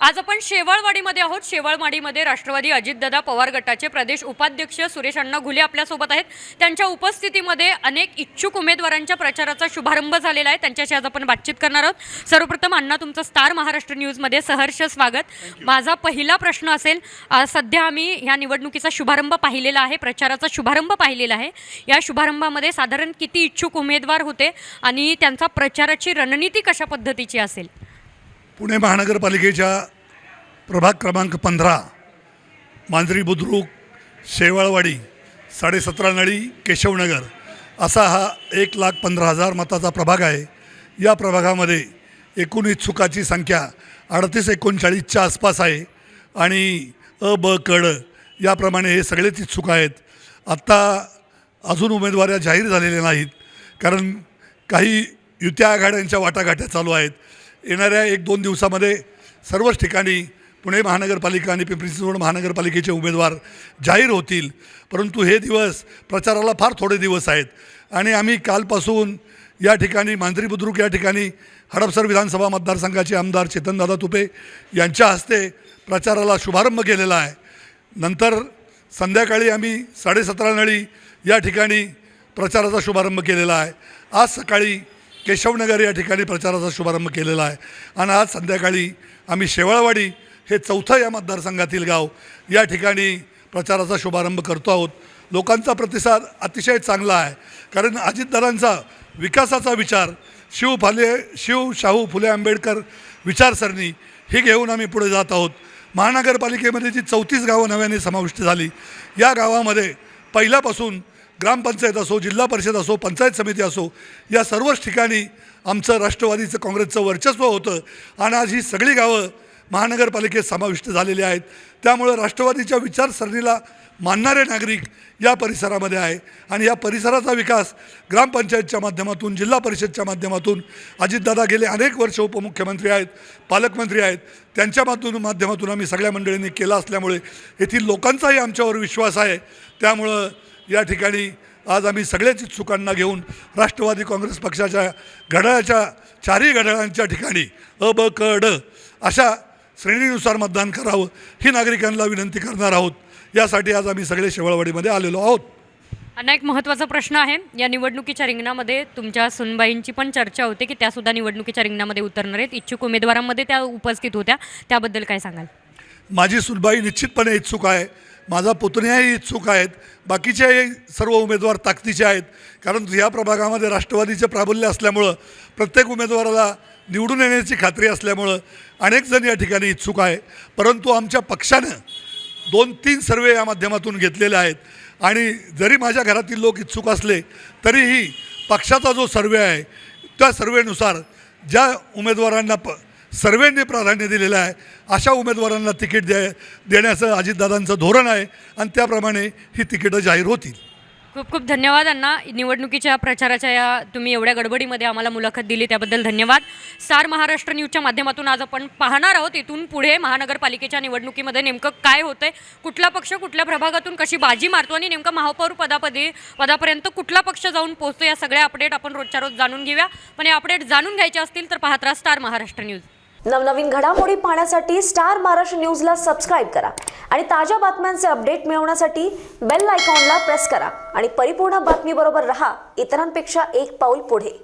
आज आपण शेवाळवाडीमध्ये आहोत। शेवाळवाडीमध्ये राष्ट्रवादी अजितदादा पवार गटाचे प्रदेश उपाध्यक्ष सुरेश अण्णा घुले आपल्यासोबत आहेत। त्यांच्या उपस्थितीमध्ये अनेक इच्छुक उमेदवारांच्या प्रचाराचा शुभारंभ झालेला आहे। त्यांच्याशी आज आपण बातचीत करणार आहोत। सर्वप्रथम अण्णा, तुमचं स्टार महाराष्ट्र न्यूजमध्ये सहर्ष स्वागत। माझा पहिला प्रश्न असेल, सध्या आम्ही या निवडणुकीचा शुभारंभ पाहिलेला आहे, प्रचाराचा शुभारंभ पाहिलेला आहे। या शुभारंभामध्ये साधारण किती इच्छुक उमेदवार होते आणि त्यांचा प्रचाराची रणनीती कशा पद्धतीची असेल? पुणे महानगरपालिकेच्या प्रभाग क्रमांक 15 मांजरी बुद्रुक शेवाळवाडी 17.5 नळी केशवनगर असा हा 1,15,000 मताचा प्रभाग आहे। या प्रभागामध्ये एकूण इच्छुकाची संख्या 38-39च्या आसपास आहे आणि अ ब क ड याप्रमाणे हे सगळेच इच्छुक आहेत। आत्ता अजून उमेदवाऱ्या जाहीर झालेल्या नाहीत, कारण काही युत्या आघाड्यांच्या वाटाघाट्या चालू आहेत। येणाऱ्या 1-2 दिवसामध्ये सर्वच ठिकाणी पुणे महानगरपालिका आणि पिंपरी चिंचवड महानगरपालिकेचे उमेदवार जाहीर होतील, परंतु हे दिवस प्रचाराला फार थोडे दिवस आहेत आणि आम्ही कालपासून या ठिकाणी मांजरी बुद्रुक या ठिकाणी हडपसर विधानसभा मतदारसंघाचे आमदार चेतनदादा तुपे यांच्या हस्ते प्रचाराला शुभारंभ केलेला आहे। नंतर संध्याकाळी आम्ही 17.5 नळी या ठिकाणी प्रचाराचा शुभारंभ केलेला आहे। आज सकाळी केशवनगर या ठिकाणी प्रचाराचा शुभारंभ केलेला आहे आणि आज संध्याकाळी आम्ही शेवाळवाडी हे चौथं या मतदारसंघातील गाव या ठिकाणी प्रचाराचा शुभारंभ करतो आहोत। लोकांचा प्रतिसाद अतिशय चांगला आहे, कारण अजितदादांचा विकासाचा विचार शिव शाहू फुले आंबेडकर विचारसरणी ही घेऊन आम्ही पुढे जात आहोत। महानगरपालिकेमध्ये जी 34 गावं नव्याने समाविष्ट झाली, या गावामध्ये पहिल्यापासून ग्रामपंचायत असो, जिल्हा परिषद असो, पंचायत समिती असो, या सर्वच ठिकाणी आमचं राष्ट्रवादीचं काँग्रेसचं वर्चस्व होतं आणि आज ही सगळी गावं महानगरपालिकेत समाविष्ट झालेली आहेत। त्यामुळे राष्ट्रवादीच्या विचारसरणीला मानणारे नागरिक या परिसरामध्ये आहे आणि या परिसराचा विकास ग्रामपंचायतच्या माध्यमातून, जिल्हा परिषदच्या माध्यमातून, अजितदादा गेले अनेक वर्ष उपमुख्यमंत्री आहेत, पालकमंत्री आहेत, त्यांच्या माध्यमातून आम्ही सगळ्या मंडळींनी केला असल्यामुळे येथील लोकांचाही आमच्यावर विश्वास आहे। त्यामुळं या ठिकाणी आज आम्ही सगळ्याच इच्छुकांना घेऊन राष्ट्रवादी काँग्रेस पक्षाच्या घड्याळाच्या चारही घड्याळांच्या ठिकाणी अ ब क ड अशा श्रेणीनुसार मतदान करावं ही नागरिकांना विनंती करणार आहोत। यासाठी आज आम्ही सगळे शेवाळवाडीमध्ये आलेलो आहोत। अण्णा, एक महत्त्वाचा प्रश्न आहे, या निवडणुकीच्या रिंगणामध्ये तुमच्या सुनबाईंची पण चर्चा होते की त्यासुद्धा निवडणुकीच्या रिंगणामध्ये उतरणार आहेत। इच्छुक उमेदवारांमध्ये त्या उपस्थित होत्या, त्याबद्दल काय सांगाल? माझी सुनबाई निश्चितपणे इच्छुक आहे, माझा पुतण्याही इच्छुक आहेत, बाकीचे सर्व उमेदवार ताकदीचे आहेत, कारण या प्रभागामध्ये राष्ट्रवादीचे प्राबल्य असल्यामुळं प्रत्येक उमेदवाराला निवडून येण्याची खात्री असल्यामुळं अनेक जण या ठिकाणी इच्छुक आहे। परंतु आमच्या पक्षानं 2-3 सर्वे या माध्यमातून घेतलेले आहेत आणि जरी माझ्या घरातील लोक इच्छुक असले तरीही पक्षाचा जो सर्वे आहे त्या सर्वेनुसार ज्या उमेदवारांना सर्वेंनी प्राधान्य दिलेलं आहे अशा उमेदवारांना तिकीट देण्याचं अजितदादांचं धोरण आहे आणि त्याप्रमाणे ही तिकीटं जाहीर होतील। खूप खूप धन्यवाद अण्णा, निवडणुकीच्या प्रचाराच्या या तुम्ही एवढ्या गडबडीमध्ये आम्हाला मुलाखत दिली त्याबद्दल धन्यवाद। स्टार महाराष्ट्र न्यूजच्या माध्यमातून आज आपण पाहणार आहोत इथून पुढे महानगरपालिकेच्या निवडणुकीमध्ये नेमकं काय होतंय, कुठला पक्ष कुठल्या प्रभागातून कशी बाजी मारतो आणि नेमकं महापौर पदापर्यंत कुठला पक्ष जाऊन पोहोचतो, या सगळ्या अपडेट आपण रोजच्या रोज जाणून घेऊया। पण हे अपडेट जाणून घ्यायचे असतील तर पाहत राहा स्टार महाराष्ट्र न्यूज। नवनवीन घडामोडी पाहण्यासाठी स्टार महाराष्ट्र न्यूजला सबस्क्राईब करा आणि ताज्या बातम्यांचे अपडेट मिळवण्यासाठी बेल आयकॉनला प्रेस करा आणि परिपूर्ण बातमीबरोबर रहा, इतरांपेक्षा एक पाऊल पुढे।